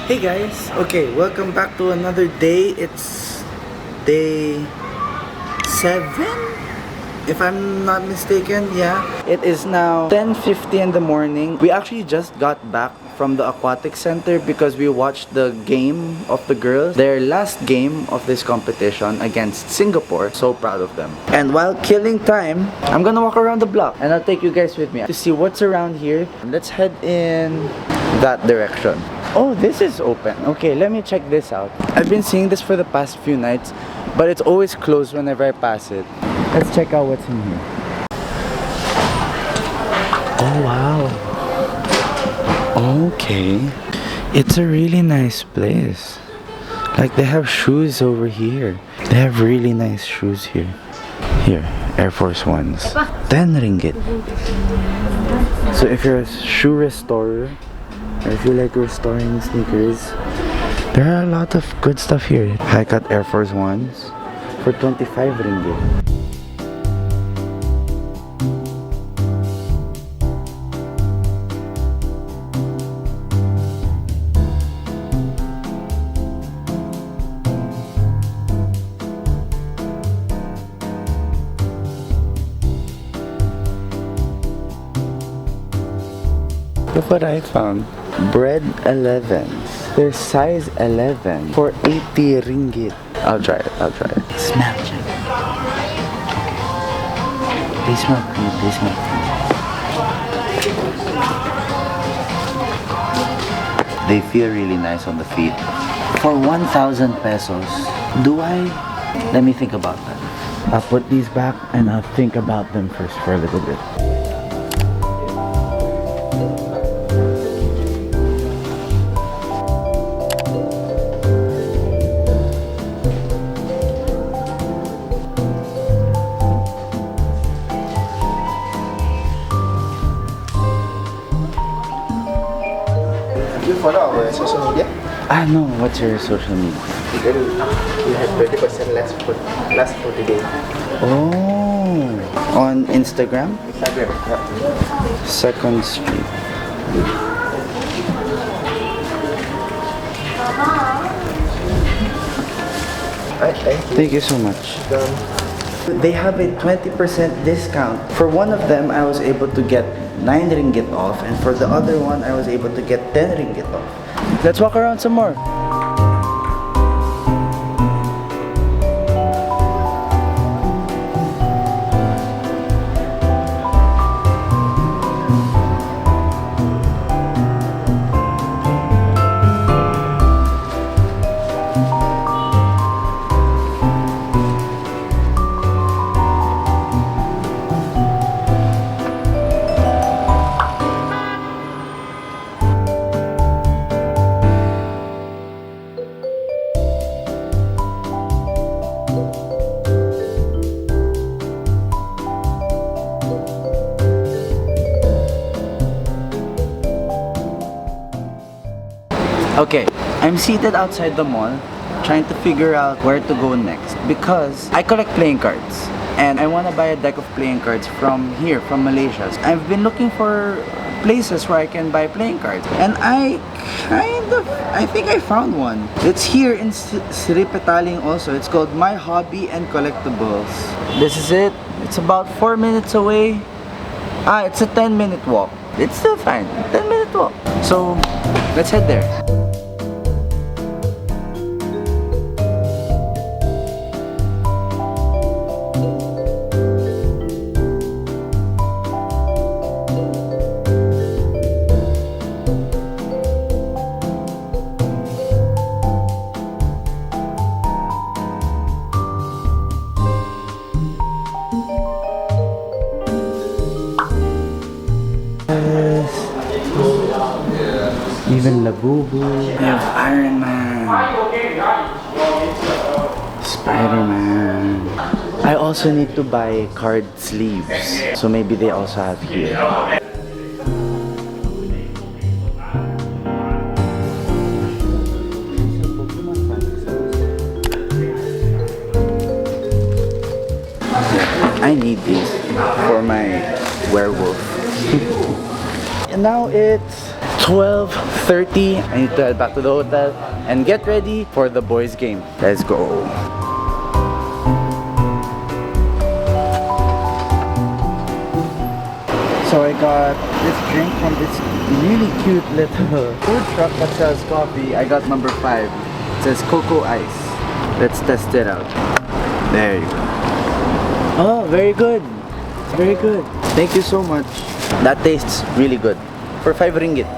Hey guys, okay, welcome back to another day. It's day 7, if I'm not mistaken. Yeah, it is now 10:50 in the morning. We actually just got back from the aquatic center because we watched the game of the girls, their last game of this competition against Singapore. So proud of them. And while killing time, I'm gonna walk around the block and I'll take you guys with me to see what's around here. Let's head in that direction. Oh, this is open. Okay, let me check this out. I've been seeing this for the past few nights, but it's always closed whenever I pass it. Let's check out what's in here. Oh, wow. Okay. It's a really nice place. Like, they have shoes over here. They have really nice shoes here. Here, Air Force Ones. 10 ringgit. So if you're a shoe restorer, or if you like restoring sneakers, there are a lot of good stuff here. High-cut Air Force Ones for 25 ringgit. Look what I found. Bread 11s. They're size 11 for 80 ringgit. I'll try it. Smell check. They smell good. They feel really nice on the feet. For 1,000 pesos, let me think about that. I'll put these back and I'll think about them first for a little bit. You follow our social media? No, what's your social media? We have 20% less for today. Oh, on Instagram? Instagram, yeah. 2nd Street. Thank you so much. They have a 20% discount. For one of them, I was able to get 9 ringgit off, and for the other one, I was able to get 10 ringgit off. Let's walk around some more. Okay, I'm seated outside the mall trying to figure out where to go next because I collect playing cards and I want to buy a deck of playing cards from here, from Malaysia. I've been looking for places where I can buy playing cards and I think I found one. It's here in Sri Petaling also. It's called My Hobby and Collectibles. This is it. It's about 4 minutes away. It's a 10-minute walk. It's still fine. 10-minute walk. So, let's head there. Yes. Even Labubu. We have Iron Man. Spider-Man. I also need to buy card sleeves. So maybe they also have here. I need these for my werewolf. And now it's 12:30. I need to head back to the hotel and get ready for the boys' game. Let's go. So I got this drink from this really cute little food truck that sells coffee. I got number 5. It says Cocoa Ice. Let's test it out. There you go. Oh, very good. Very good. Thank you so much. That tastes really good. For 5 ringgit.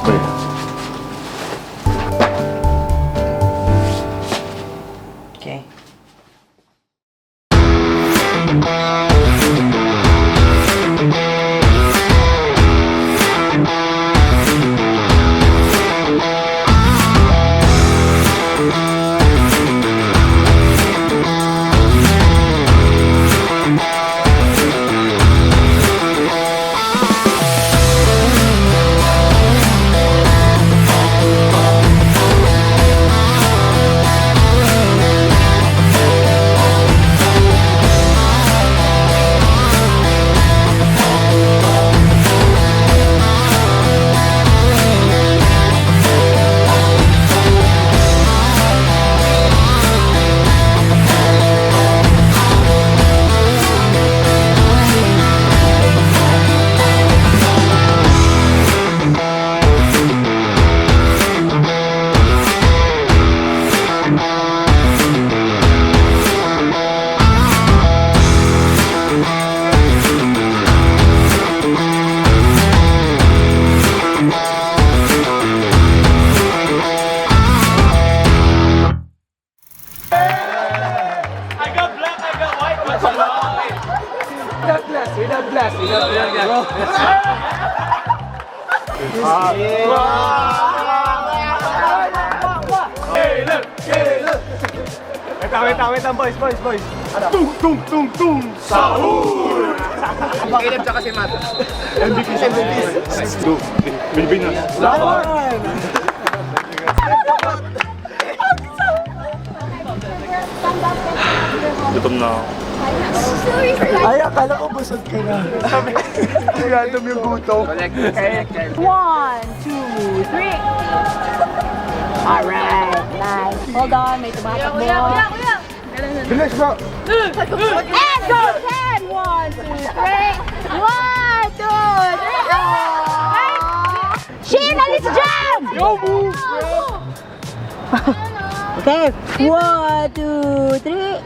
Good. Okay. Wait lang, boys. Tung, sahur! Pakilip tsaka si Matt. MVP. Go. Pilipinas. Laban! Gutom na ako. Ay, akala ko busog ka na. Random yung gutom. 1, 2, 3. Alright, nice. Hold on, may tumatakbo. Bilis bro! And go! 10! 1, 2, 3. 1, 2, 3. Sheena, let's jump! Yo, move! Okay, 1, 2, 3.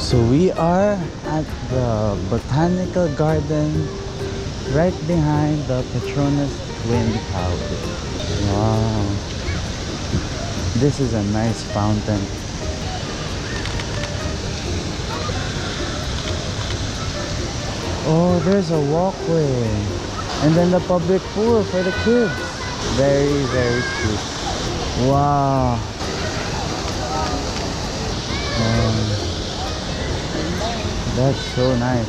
So we are at the botanical garden right behind the Petronas Twin Towers. Wow. This is a nice fountain. Oh, there's a walkway. And then the public pool for the kids. Very, very cute. Wow. That's so nice.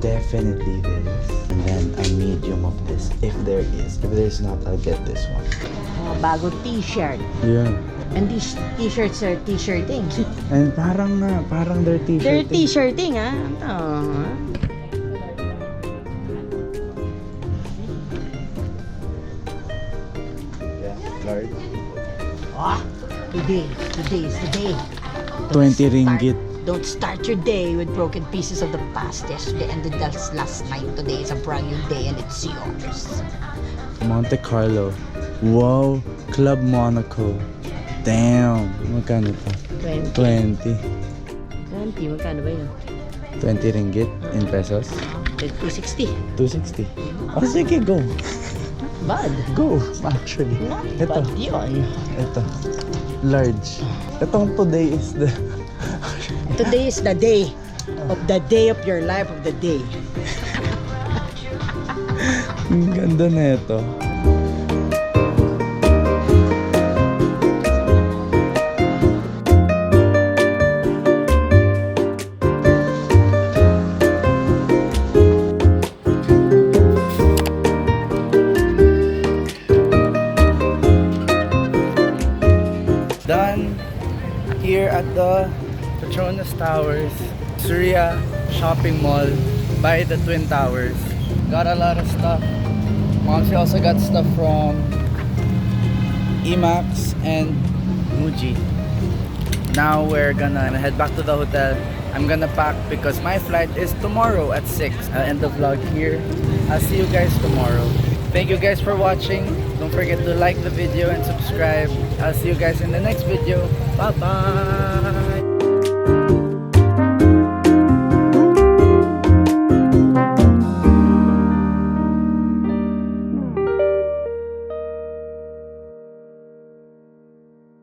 definitely this. And then a medium of this, if there is. If there's not, I'll get this one. Oh, bago t-shirt. Yeah. And these t-shirts are t-shirting. And parang they're t-shirting. They're t-shirting, ah. Oh. Yeah, large. Today is the day. 20 ringgit. Don't start your day with broken pieces of the past. Yesterday ended last night. Today is a brand new day and it's yours. Monte Carlo. Wow. Club Monaco. Damn. Magkano pa? 20. 20. 20, magkano ba yun? 20 ringgit in pesos. 260. 260. Oh, sige, go. Bad. Go, actually. Not Ito. bad yun. Ito. Large. Itong today is the... Today is the day of your life of the day. Ang ganda na ito. Done here at the Petronas Towers, Surya Shopping Mall by the Twin Towers. Got a lot of stuff. Momsy also got stuff from Emax and Muji. Now we're gonna head back to the hotel. I'm gonna pack because my flight is tomorrow at 6. I'll end the vlog here. I'll see you guys tomorrow. Thank you guys for watching. Don't forget to like the video and subscribe. I'll see you guys in the next video. Bye bye.